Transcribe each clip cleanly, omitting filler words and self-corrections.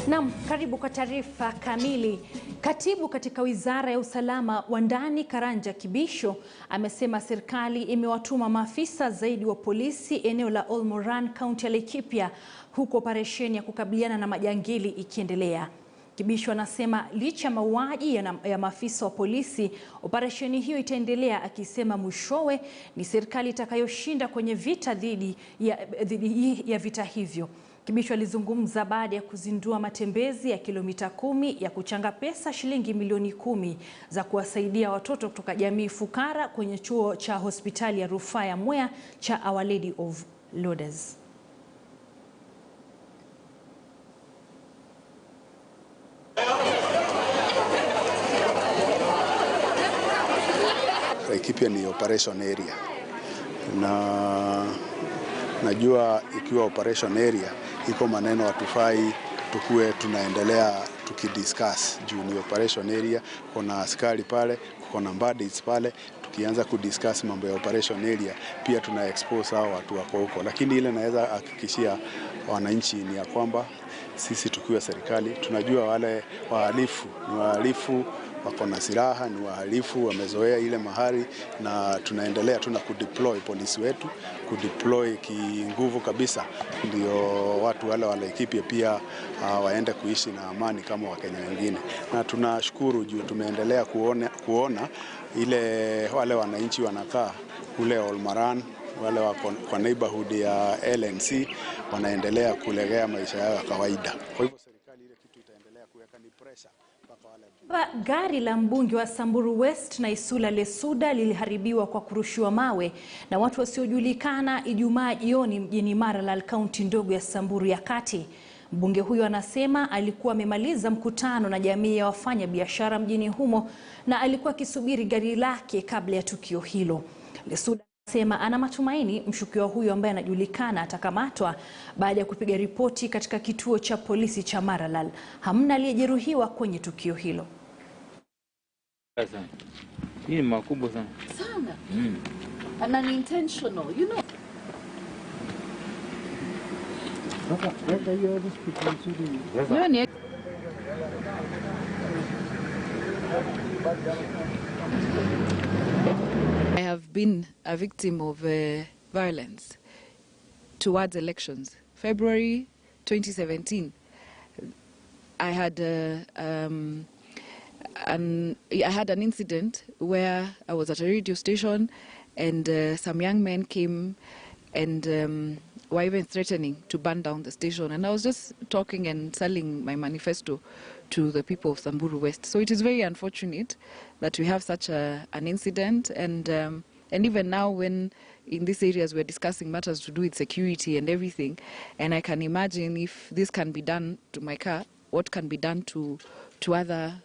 Naam, karibu kwa taarifa kamili. Katibu katika Wizara ya Usalama wa Ndani Karanja Kibicho amesema serikali imewatuma maafisa zaidi wa polisi eneo la Ol Moran, kaunti ya Laikipia, huku operesheni ya kukabiliana na majangili ikiendelea. Kibicho anasema licha mauaji ya maafisa wa polisi, operesheni hiyo itaendelea, akisema mwishowe ni serikali itakayoshinda kwenye vita dhidi ya vita hivyo. Kibicho alizungumza baada ya kuzindua matembezi ya kilomita 10 ya kuchanga pesa shilingi milioni 10 za kuwasaidia watoto kutoka jamii fukara kwenye chuo cha hospitali ya rufaa ya Mwea cha Our Lady of Lourdes. Laikipia ni operation area, na najua ikiwa operation area iko maneno hatufai tukue tunaendelea tukidiscuss juu ni operation area. Kuna askari pale, kuna bandits pale, tukianza kudiscuss mambo ya operation area pia tuna expose hao watu wako huko. Lakini ile naweza hakikishia wananchi ni ya kwamba sisi tukiwa serikali tunajua wale wahalifu ni wahalifu, wako na silaha, ni wahalifu, wamezoea ile mahali, na tunaendelea tuna kudeploy polisi wetu, kudeploy kinguvu kabisa, ndio watu wale wa Laikipia pia waende kuishi na amani kama Wakenya wengine. Na tunashukuru juu tumeendelea kuona ile wale wananchi wanakaa kule Ol Moran, wale wako kwa neighborhood ya LNC wanaendelea kulegea maisha yao ya kawaida. Kwa hivyo serikali ile kitu itaendelea kuweka ni pressure. Gari la mbunge wa Samburu West na Isula Lesuda liliharibiwa kwa kurushiwa mawe na watu wasiojulikana Ijumaa jioni mjini Maralal, kaunti ndogo ya Samburu ya Kati. Mbunge huyo anasema alikuwa amemaliza mkutano na jamii ya wafanya biashara mjini humo na alikuwa akisubiri gari lake kabla ya tukio hilo. Lesuda anasema ana matumaini mshukiwa huyo ambaye anajulikana atakamatwa baada ya kupiga ripoti katika kituo cha polisi cha Maralal. Hamna aliyejeruhiwa kwenye tukio hilo. Hii ni makubwa sana. Sana. And unintentional, you know. I have been a victim of violence towards elections. February 2017, I had an incident where I was at a radio station and some young men came and were even threatening to burn down the station. And I was just talking and selling my manifesto to the people of Samburu West. So it is very unfortunate that we have such an incident, and even now when in these areas we're discussing matters to do with security and everything, and I can imagine if this can be done to my car, what can be done to other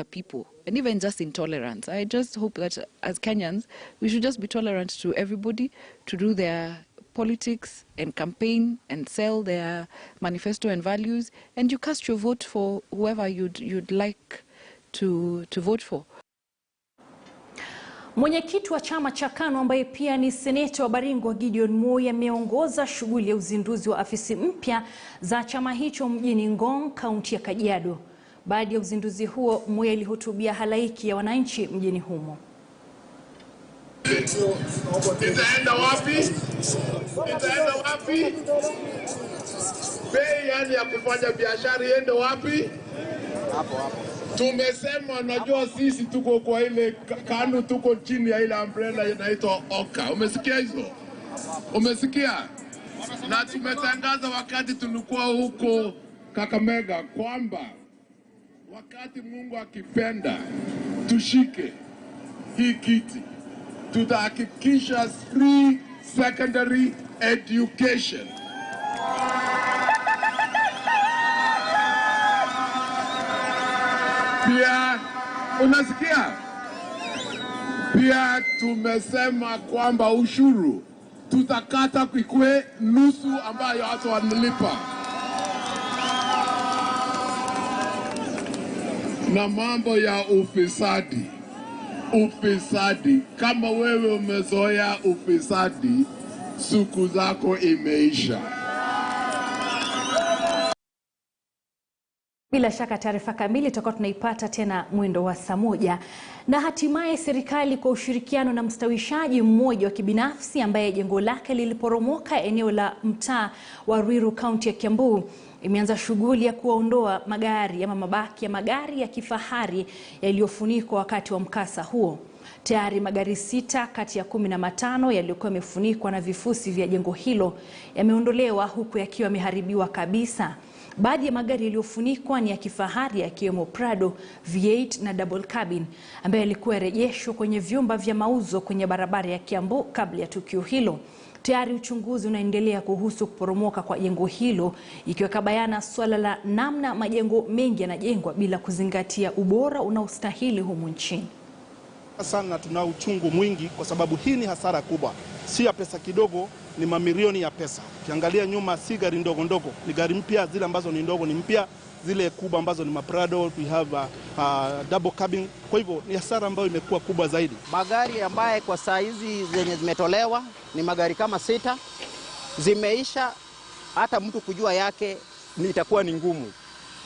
people, and even just intolerance. I just hope that as Kenyans we should just be tolerant to everybody, to do their politics and campaign and sell their manifesto and values, and you cast your vote for whoever you'd like to vote for. Mwenyekiti wa chama cha KANU ambaye pia ni seneta wa Baringo Gideon Moi ameongoza shughuli ya uzinduzi wa afisi mpya za chama hicho mjini Ngong, kaunti ya Kajiado. Baada ya uzinduzi huo, Moi alihutubia halaiki ya wananchi mjini humo. Itaenda wapi? Itaenda wapi? Bei yani ya kufanya biashara iende wapi? Hapo. Tumesema najua sisi tuko kwa ile KANU, tuko chini ya ile umbrella inaitwa OKA. Umesikia hizo? Umesikia? Na tumetangaza wakati tulikuwa huko Kakamega kwamba wakati Mungu akipenda tushike hii kiti, tutahakikisha free secondary education. Pia unasikia? Pia tumesema kwamba ushuru tutakata kikwe nusu ambayo watu wanalipa. Na mambo ya ufisadi, kama wewe umezoea ufisadi, siku zako imeisha. Bila shaka taarifa kamili tutakuwa tunaipata tena mwendo wa saa 1. Na hatimaye serikali kwa ushirikiano na mstawishaji mmoja wa kibinafsi ambaye jengo lake liliporomoka eneo la mtaa wa Ruiru, kaunti ya Kiambu, imeanza shughuli ya kuondoa magari ama mabaki ya magari ya kifahari yaliyofunikwa wakati wa mkasa huo. Tayari magari 6 kati ya 15 yaliyokuwa yamefunikwa na vifusi vya jengo hilo yameondolewa, huku yakiwa yameharibiwa kabisa. Baadhi ya magari yaliyofunikwa ni ya kifahari yakiwemo Prado, V8 na double cabin ambayo yalikuwa yarejeshwa kwenye vyumba vya mauzo kwenye barabara ya Kiambu kabla ya tukio hilo. Tayari uchunguzi unaendelea kuhusu kuporomoka kwa jengo hilo, ikiweka bayana swala la namna majengo mengi yanajengwa bila kuzingatia ubora unaostahili humu nchini. Sana tuna uchungu mwingi kwa sababu hii ni hasara kubwa. Si ya pesa kidogo, ni mamilioni ya pesa. Ukiangalia nyuma, si gari ndogo ndogo, ni gari mpya. Zile ambazo ni ndogo ni mpya, zile kubwa ambazo ni Prado, we have double cabin. Kwa hivyo ni hasara ambayo imekuwa kubwa zaidi. Magari ambaye kwa saa hizi zenye zimetolewa ni magari kama 6 zimeisha, hata mtu kujua yake itakuwa ni ngumu,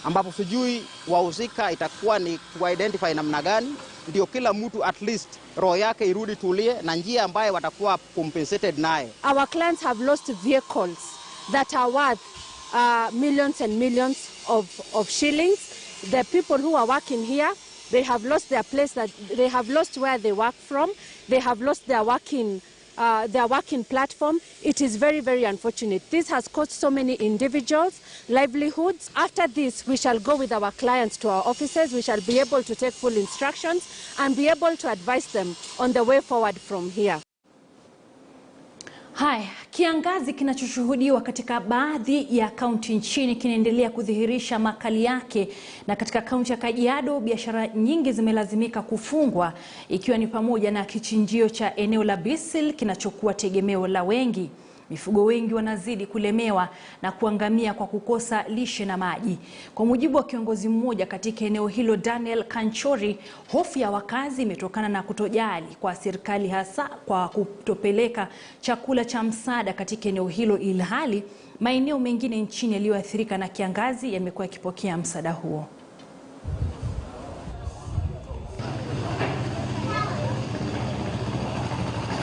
ambapo sijui wahusika itakuwa ni kuidentify namna gani ndio kila mtu at least roho yake irudi tulie na njia ambaye watakuwa compensated naye. Our clients have lost vehicles that are worth millions and millions of shillings. The people who are working here, they have lost their place, that they have lost where they work from. They have lost their working platform. It is very, very unfortunate. This has cost so many individuals livelihoods. After this, we shall go with our clients to our offices. We shall be able to take full instructions and be able to advise them on the way forward from here. Haya, kiangazi kinachoshuhudiwa katika baadhi ya kaunti nchini kinaendelea kudhihirisha makali yake, na katika kaunti ya Kajiado biashara nyingi zimelazimika kufungwa, ikiwa ni pamoja na kichinjio cha eneo la Bisil kinachokuwa tegemeo la wengi. Mifugo wengi wanazidi kulemewa na kuangamia kwa kukosa lishe na maji. Kwa mujibu wa kiongozi mmoja katika eneo hilo, Daniel Kanchori, hofu ya wakazi imetokana na kutojali kwa serikali, hasa kwa kutopeleka chakula cha msaada katika eneo hilo, ilhali maeneo mengine nchini yaliyoathirika na kiangazi yamekuwa yakipokea msaada huo.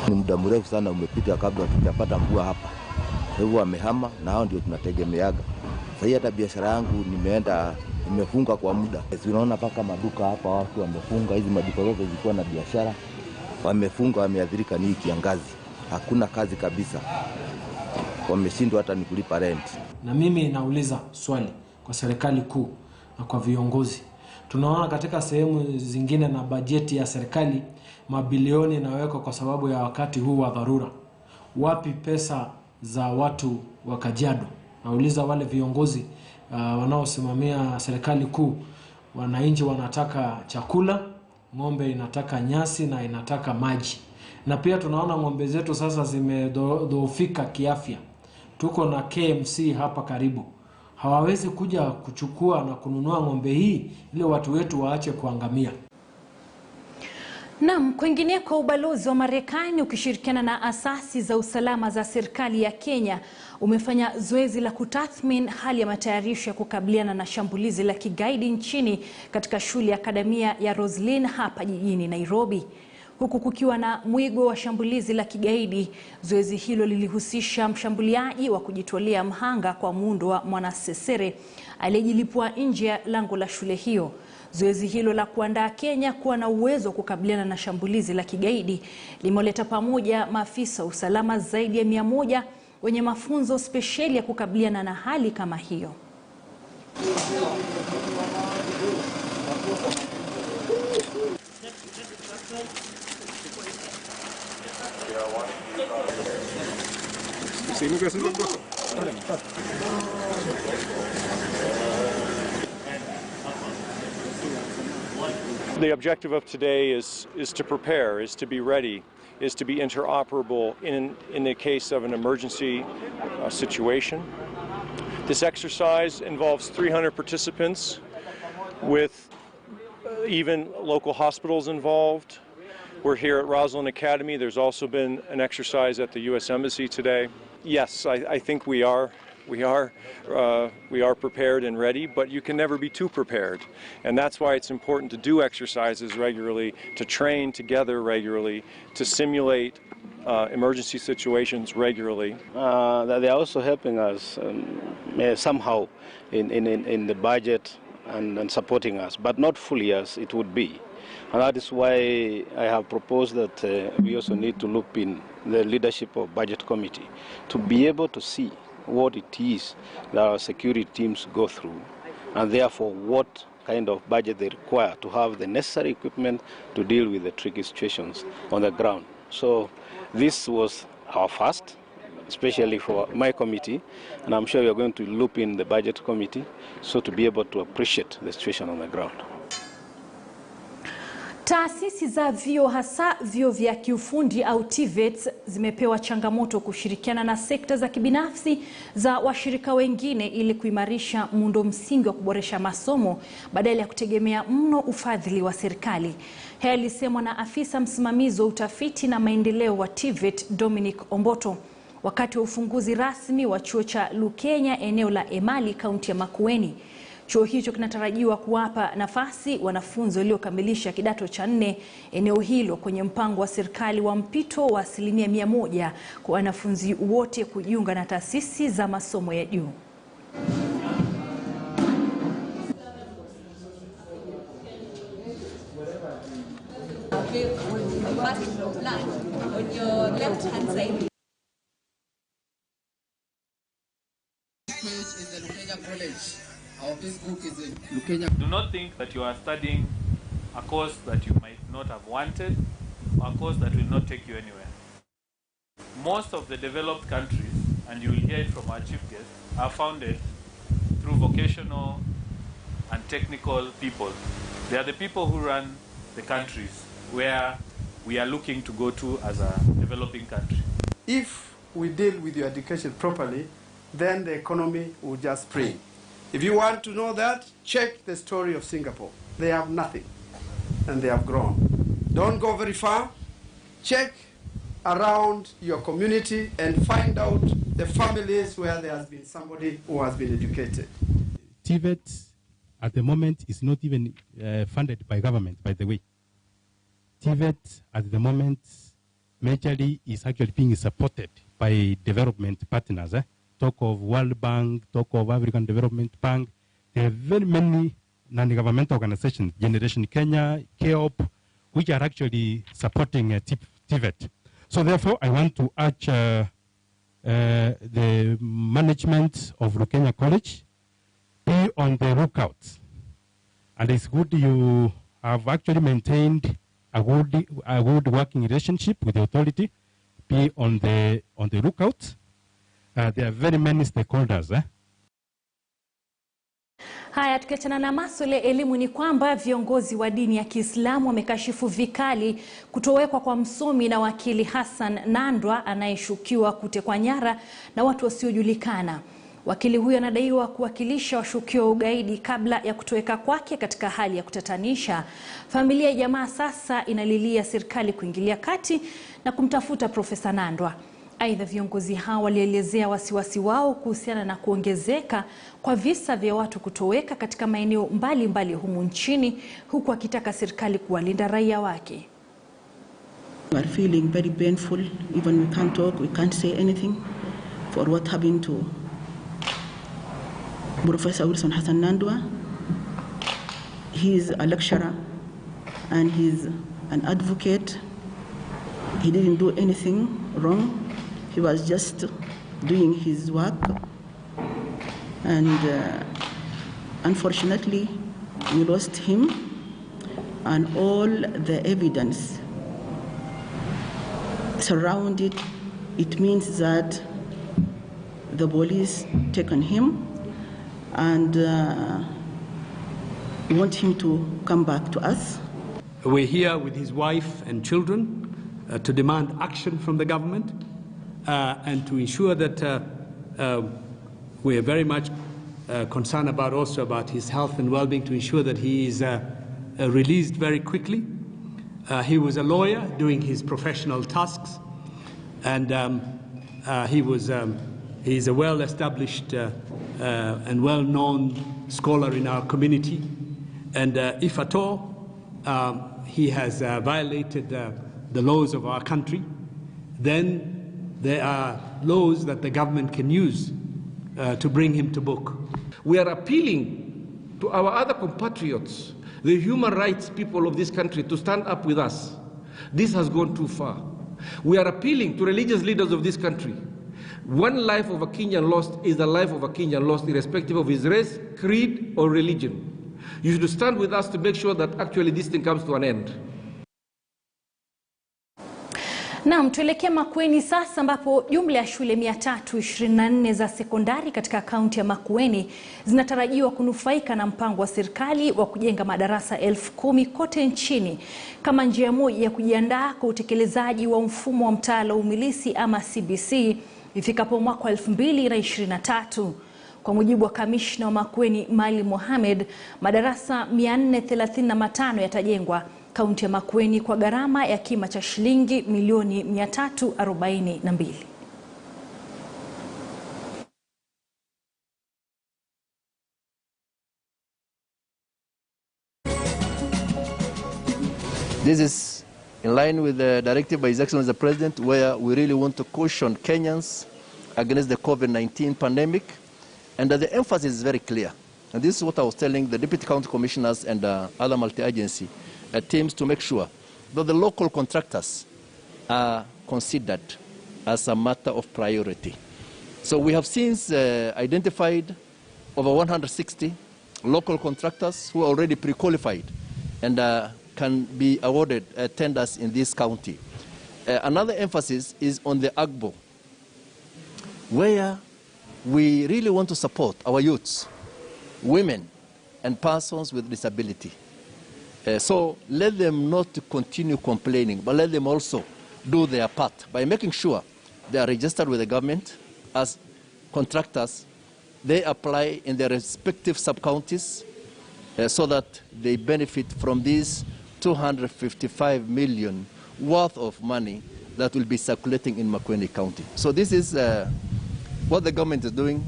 Ni muda mrefu sana umepita kabla tutapata mvua hapa. Hivyo wamehama na hao ndio tunategemeaga. Sasa hata biashara yangu imefunga kwa muda. Unaona paka maduka hapa watu wamefunga, hizi maduka zote zilikuwa na biashara wamefunga, wameathirika ni kiangazi. Hakuna kazi kabisa. Wameshindwa hata ni kulipa rent. Na mimi nauliza swali kwa serikali kuu na kwa viongozi. Tunaona katika sehemu zingine na bajeti ya serikali mabilioni inawekwa kwa sababu ya wakati huu wa dharura. Wapi pesa za watu wa Kajiado? Nauliza wale viongozi wanaosimamia serikali kuu. Wananchi wanataka chakula, ng'ombe inataka nyasi na inataka maji. Na pia tunaona ng'ombe zetu sasa zimedhoofika kiafya. Tuko na KMC hapa karibu. Hawawezi kuja kuchukua na kununua ng'ombe hii ili watu wetu waache kuangamia. Naam, kwingineko ubalozi wa Marekani ukishirikiana na asasi za usalama za serikali ya Kenya umefanya zoezi la kutathmini hali ya matayarisho ya kukabiliana na shambulizi la kigaidi nchini katika shule ya akademia ya Roslyn hapa jijini Nairobi. Huku kukiwa na mwigo wa shambulizi la kigaidi, zoezi hilo lilihusisha mshambuliaji wa kujitolea mhanga kwa muundo wa mwanasesere aliyejilipua nje ya lango la shule hiyo. Zoezi hilo la kuandaa Kenya kuwa na uwezo wa kukabiliana na shambulizi la kigaidi limeleta pamoja maafisa usalama zaidi ya 100 wenye mafunzo spesheli ya kukabiliana na hali kama hiyo. The objective of today is to prepare, is to be ready, is to be interoperable in the case of an emergency situation. This exercise involves 300 participants with even local hospitals involved. We're here at Roslyn Academy. There's also been an exercise at the U.S. Embassy today. Yes, I think we are We are prepared and ready, but you can never be too prepared. And that's why it's important to do exercises regularly, to train together regularly, to simulate emergency situations regularly. They are also helping us somehow in the budget and supporting us, but not fully as it would be. And that is why I have proposed that we also need to loop in the leadership of Budget Committee to be able to see what it is that our security teams go through, and therefore what kind of budget they require to have the necessary equipment to deal with the tricky situations on the ground. So this was our first, especially for my committee, and I'm sure we are going to loop in the Budget Committee so to be able to appreciate the situation on the ground. Taasisi za vyuo hasa vyuo vya kiufundi au TVETs zimepewa changamoto kushirikiana na sekta za kibinafsi za washirika wengine ili kuimarisha muundo msingi wa kuboresha masomo badala ya kutegemea mno ufadhili wa serikali. Haya yalisemwa na afisa msimamizi wa utafiti na maendeleo wa TVET Dominic Omboto wakati wa ufunguzi rasmi wa chuo cha Lukenya eneo la Emali kaunti ya Makueni. Chuo hicho kinatarajiwa kuwapa nafasi wanafunzi waliokamilisha kidato cha 4 eneo hilo kwenye mpango wa serikali wa mpito wa 100% kwa wanafunzi wote kujiunga na taasisi za masomo ya juu. Our Facebook is in Lukenya. Do not think that you are studying a course that you might not have wanted, or a course that will not take you anywhere. Most of the developed countries, and you will hear it from our chief guest, are founded through vocational and technical people. They are the people who run the countries where we are looking to go to as a developing country. If we deal with your education properly, then the economy will just spring. If you want to know that, check the story of Singapore. They have nothing, and they have grown. Don't go very far. Check around your community and find out the families where there has been somebody who has been educated. TVET at the moment is not even funded by government, by the way. TVET at the moment majorly is actually being supported by development partners. Talk of World Bank, talk of African Development Bank. There are very many non-governmental organizations, Generation Kenya, KEOP, which are actually supporting TVET. So therefore, I want to urge the management of Lukenya College be on the lookout. And it's good you have actually maintained a good working relationship with the authority. Be on the lookout. There are very many stakeholders. Haya, tukiachana na masuala ya elimu ni kwamba viongozi wa dini ya Kiislamu wamekashifu vikali kutowekwa kwa msomi na wakili Hassan Nandwa anayeshukiwa kutekwa nyara na watu wasiojulikana. Wakili huyo anadaiwa kuwakilisha washukiwa ugaidi kabla ya kutoweka kwake katika hali ya kutatanisha. Familia ya jamaa sasa inalilia serikali kuingilia kati na kumtafuta Profesa Nandwa. Aidha, viongozi hao walielezea wasiwasi wao kuhusiana na kuongezeka kwa visa vya watu kutoweka katika maeneo mbalimbali humu nchini, huku akitaka serikali kuwalinda raia wake. We are feeling very painful, even we can't talk, we can't say anything for what happened to Professor Wilson Hassan Nandwa. He is a lecturer and he's an advocate. He didn't do anything wrong. He was just doing his work, and unfortunately we lost him, and all the evidence surrounded it means that the police taken him and want him to come back to us. We're here with his wife and children to demand action from the government and to ensure that we are very much concerned about his health and well-being, to ensure that he is released very quickly. He was a lawyer doing his professional tasks, and he was He is a well-established and well-known scholar in our community. And if at all he has violated the laws of our country, then there are laws that the government can use to bring him to book. We are appealing to our other compatriots, the human rights people of this country, to stand up with us. This has gone too far. We are appealing to religious leaders of this country. One life of a Kenyan lost is the life of a Kenyan lost, irrespective of his race, creed, or religion. You should stand with us to make sure that actually this thing comes to an end. Naam, tuelekea Makueni sasa ambapo jumla ya shule 324 za sekondari katika kaunti ya Makueni zinatarajiwa kunufaika na mpango wa serikali wa kujenga madarasa 10,000 kote nchini kama njia moja ya kujiandaa kwa utekelezaji wa mfumo wa mtaala wa umilisi ama CBC ifikapo mwaka 2023. Kwa mujibu wa kamishna wa Makueni Mali Mohamed, madarasa 435 yatajengwa kaunti ya Makueni kwa gharama ya kima cha shilingi milioni 342. This is in line with the directive by His Excellency the President, where we really want to caution Kenyans against the COVID-19 pandemic, and the emphasis is very clear. And this is what I was telling the Deputy County Commissioners and other multi-agency teams, to make sure that the local contractors are considered as a matter of priority. So we have since identified over 160 local contractors who are already pre-qualified and can be awarded tenders in this county. Another emphasis is on the AGBO, where we really want to support our youths, women, and persons with disability. So let them not continue complaining, but let them also do their part by making sure they are registered with the government as contractors. They apply in their respective sub-counties so that they benefit from these 255 million worth of money that will be circulating in Makueni County. So this is what the government is doing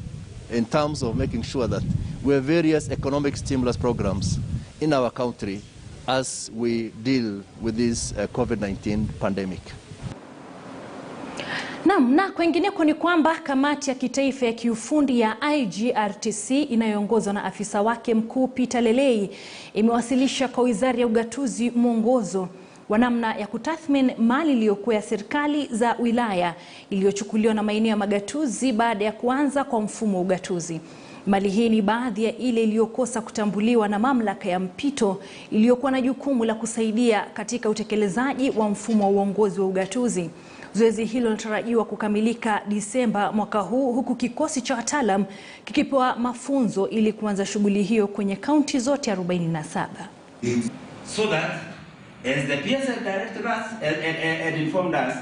in terms of making sure that we have various economic stimulus programs in our country as we deal with this COVID-19 pandemic. Naam, na kwengineko ni kwamba kamati ya kitaifa ya kiufundi ya IGRTC inayoongozwa na afisa wake mkuu Peter Lelei imewasilisha kwa Wizara ya Ugatuzi mwongozo wa namna ya kutathmini mali iliyokuwa ya serikali za wilaya iliyochukuliwa na maeneo ya magatuzi baada ya kuanza kwa mfumo wa ugatuzi. Mali hii ni baadhi ya ile iliyokosa kutambuliwa na mamlaka ya mpito iliyokuwa na jukumu la kusaidia katika utekelezaji wa mfumo wa uongozi wa ugatuzi. Zoezi hilo linatarajiwa kukamilika Disemba mwaka huu, huku kikosi cha wataalam kikipewa mafunzo ili kuanza shughuli hiyo kwenye kaunti zote 47. So that as the PSL directed us and informed us,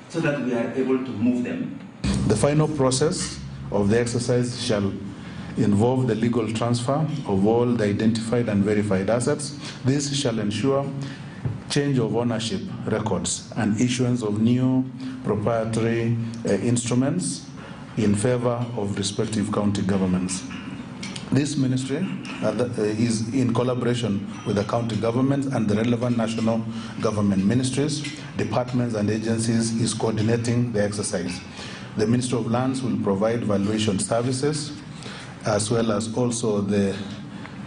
so that we are able to move them. The final process of the exercise shall involve the legal transfer of all the identified and verified assets. This shall ensure change of ownership records and issuance of new proprietary instruments in favor of respective county governments. This ministry is in collaboration with the county governments and the relevant national government ministries, departments and agencies is coordinating the exercise. The Ministry of Lands will provide valuation services, as well as also the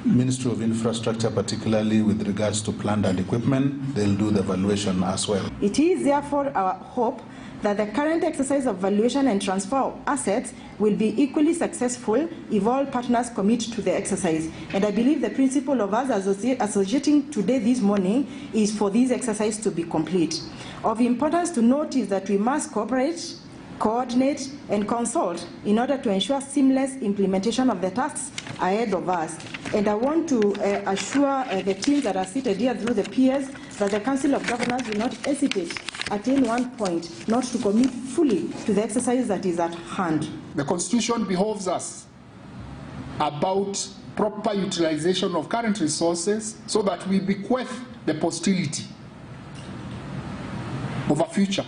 Ministry of Infrastructure, particularly with regards to plant and equipment. They'll do the valuation as well. It is therefore our hope that the current exercise of valuation and transfer of assets will be equally successful if all partners commit to the exercise. And I believe the principle of us associating today, this morning, is for this exercise to be complete. Of importance to note is that we must cooperate, coordinate, and consult in order to ensure seamless implementation of the tasks ahead of us. And I want to assure the teams that are seated here through the peers that the Council of Governors will not hesitate at any one point not to commit fully to the exercise that is at hand. The Constitution behoves us about proper utilization of current resources so that we bequeath the posterity of a future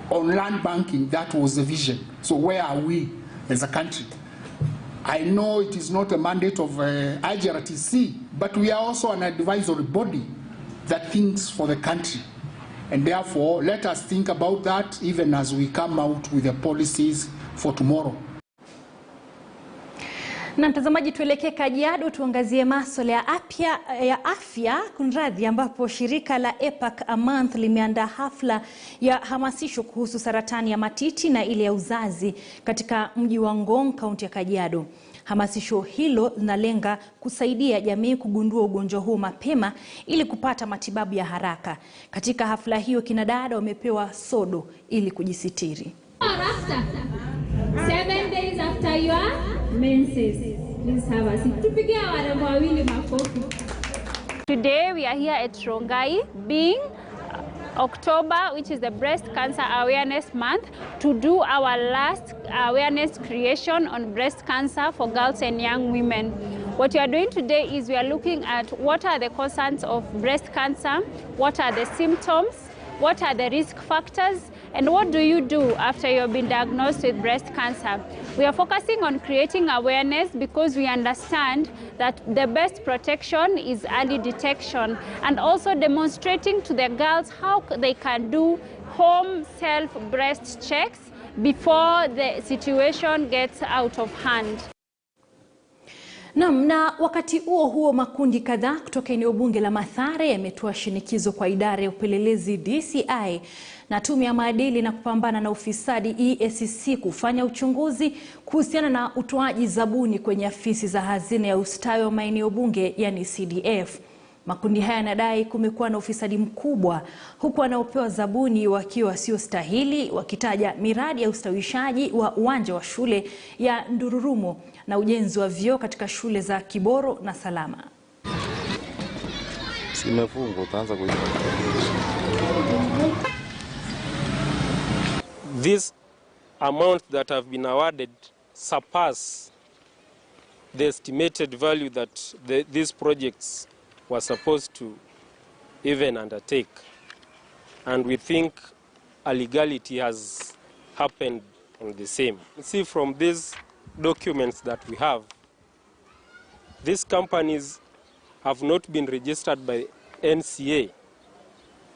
on land banking, that was the vision. So where are we as a country? I know it is not a mandate of IGRTC, but we are also an advisory body that thinks for the country. And therefore, let us think about that even as we come out with the policies for tomorrow. Na mtazamaji, tuelekee Kajiado tuangazie masuala ya afya kunradhi, ambapo shirika la EPAC a Month limeandaa hafla ya hamasisho kuhusu saratani ya matiti na ile ya uzazi katika mji wa Ngong, kaunti ya Kajiado. Hamasisho hilo linalenga kusaidia jamii kugundua ugonjwa huu mapema ili kupata matibabu ya haraka. Katika hafla hiyo kina dada wamepewa sodo ili kujisitiri. 7 days after your menses. Please have a seat. Tupigie warembo wawili makofi. Today we are here at Rongai, being October, which is the Breast Cancer Awareness Month, to do our last awareness creation on breast cancer for girls and young women. What we are doing today is we are looking at what are the causes of breast cancer, what are the symptoms, what are the risk factors, and what do you do after you've been diagnosed with breast cancer. We are focusing on creating awareness because we understand that the best protection is early detection, and also demonstrating to the girls how they can do home self-breast checks before the situation gets out of hand. Na wakati huo makundi kadhaa kutoka eneo bunge la Mathare yametoa shinikizo kwa idara ya upelelezi DCI na tume ya maadili na kupambana na ufisadi EACC kufanya uchunguzi kuhusiana na utoaji zabuni kwenye afisi za hazina ya ustawi wa maeneo bunge yani CDF. Makundi haya yanadai kumekuwa na ufisadi mkubwa, huku wanaopewa zabuni wakiwa sio stahili, wakitaja miradi ya ustawishaji wa uwanja wa shule ya Ndururumo na ujenzi wa vyoo katika shule za Kiboro na Salama. This amount that have been awarded surpass the estimated value that these projects were supposed to even undertake. And we think illegality has happened on the same. See from these documents that we have, these companies have not been registered by NCA,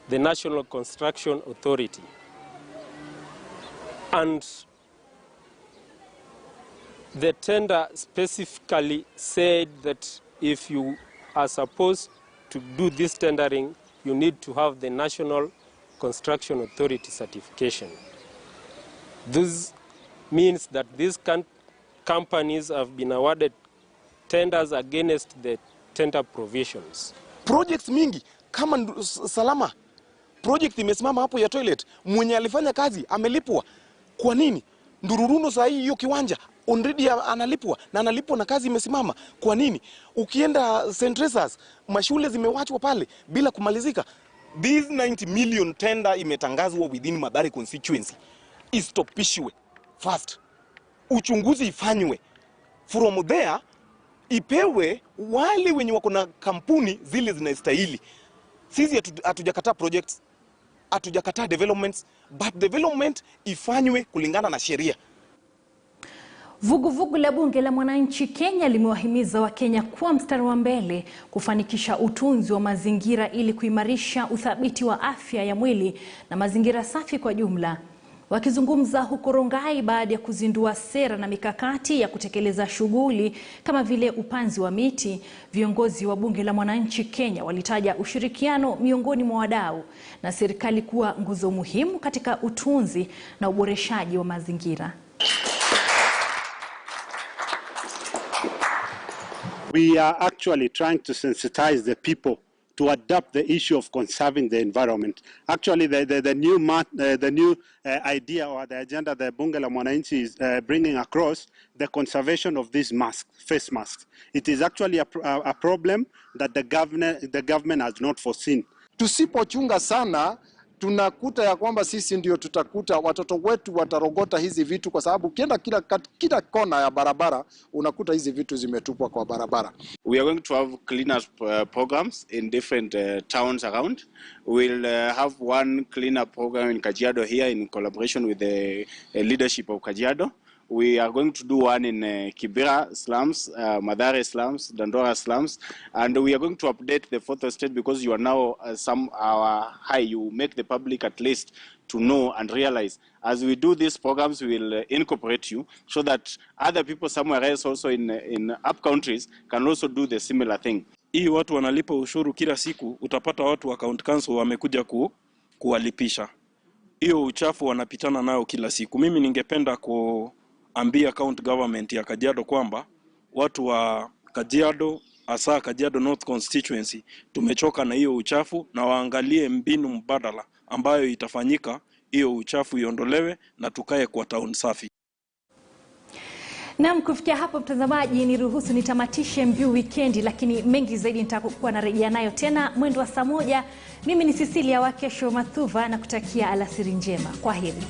the National Construction Authority. And the tender specifically said that if you are supposed to do this tendering, you need to have the National Construction Authority certification. This means that these companies have been awarded tenders against the tender provisions. Projects mingi kama Salama, project imesimama hapo ya toilet, mwenye alifanya kazi amelipwa. Kwa nini? Ndururuno saa hii hiyo kiwanja already analipwa na analipwa na kazi imesimama. Kwa nini? Ukienda St. Teresa's, mashule zimewachwa pale bila kumalizika. This 90 million tender imetangazwa within Mathare constituency. Istopishwe fast. Uchunguzi ifanywe. From there, ipewe wale wenye wako na kampuni zile zinastahili. Sisi hatujakataa projects, hatujakataa developments, but development ifanywe kulingana na sheria. Vuguvugu la bunge la mwananchi Kenya limewahimiza Wakenya kuwa mstari wa mbele kufanikisha utunzi wa mazingira ili kuimarisha uthabiti wa afya ya mwili na mazingira safi kwa jumla. Wakizungumza huko Rongai baada ya kuzindua sera na mikakati ya kutekeleza shughuli kama vile upanzi wa miti, viongozi wa bunge la mwananchi Kenya walitaja ushirikiano miongoni mwa wadau na serikali kuwa nguzo muhimu katika utunzi na uboreshaji wa mazingira. We are actually trying to sensitize the people to adopt the issue of conserving the environment. Actually, the new idea or the agenda that Bunge la Mwananchi is bringing across, the conservation of these face masks. It is actually a problem that the government has not foreseen. Tusipochunga sana tunakuta ya kwamba sisi ndio tutakuta watoto wetu watarogota hizi vitu, kwa sababu kienda kila kona ya barabara unakuta hizi vitu zimetupwa kwa barabara. We are going to have cleanup programs in different towns around. We'll have one cleanup program in Kajiado here in collaboration with the leadership of Kajiado. We are going to do one in Kibera slums, Madare slums, Dandora slums, and we are going to update the fourth estate because you are now high. You make the public at least to know and realize. As we do these programs, we will incorporate you so that other people somewhere else also in up countries can also do the similar thing. Hii watu wanalipa ushuru kila siku, utapata watu wa county council wamekuja kuwalipisha. Hiyo uchafu wanapitana nayo kila siku. Mimi ningependa ambia county government ya Kajiado kwamba watu wa Kajiado, hasa Kajiado North constituency, tumechoka na hiyo uchafu na waangalie mbinu mbadala ambayo itafanyika hiyo uchafu iondolewe na tukae kwa town safi. Naam, kufikia hapo mtazamaji, niruhusu nitamatishe MBIU wikendi, lakini mengi zaidi nitakuwa narejea nayo tena mwendo wa saa 1. Mimi ni Cecilia Wakesho Mathuva na kutakia alasiri njema. Kwaheri.